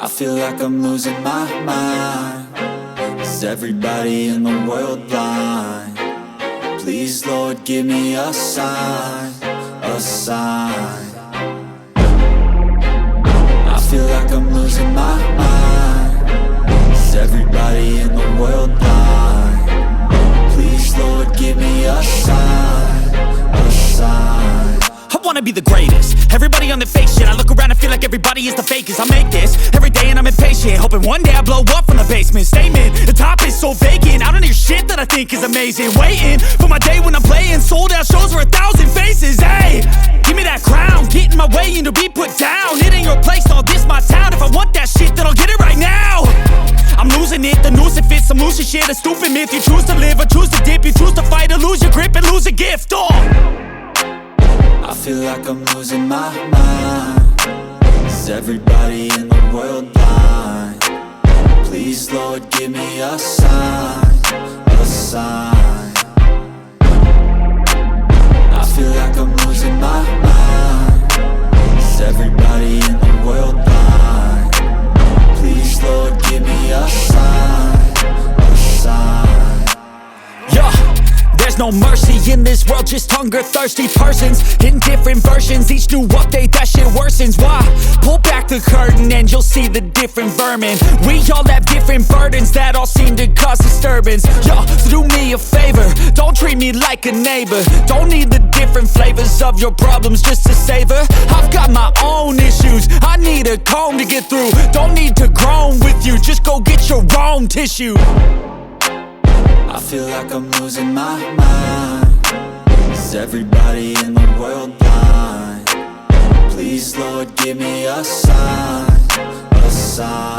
I feel like I'm losing my mind. Is everybody in the world blind? Please, Lord, give me a sign, a sign. I feel like I'm losing my mind. Is everybody in the world blind? Please, Lord, give me a sign, a sign. I wanna be the greatest. Everybody on the fake shit. I look around and feel like everybody is the fakest. I make this every day and I'm impatient, hoping one day I blow up from the basement. Statement, the top is so vacant. I don't hear shit that I think is amazing. Waiting for my day when I'm playing sold out shows for 1,000 faces. Hey, give me that crown, get in my way and to be put down. It ain't your place, all this my town. If I want that shit, then I'll get it right now. I'm losing it, the noose it fits. I'm losing shit, a stupid myth. You choose to live or choose to dip. You choose to fight or lose your grip and lose a gift. I feel like I'm losing my mind. Is everybody in the world blind? Please, Lord, give me a sign, a sign. I feel like I'm losing my mind. Is everybody in the world blind? Please, Lord, give me a sign, a sign. Yeah. There's no mercy in this world, just hunger-thirsty persons in different versions. Each new update, that shit worsens. Why? Pull back the curtain and you'll see the different vermin. We all have different burdens that all seem to cause disturbance. Yo, so do me a favor, don't treat me like a neighbor. Don't need the different flavors of your problems just to savor. I've got my own issues, I need a comb to get through. Don't need to groan with you, just go get your own tissue. I feel like I'm losing my mind. Is everybody in the world blind? Please, Lord, give me a sign, a sign.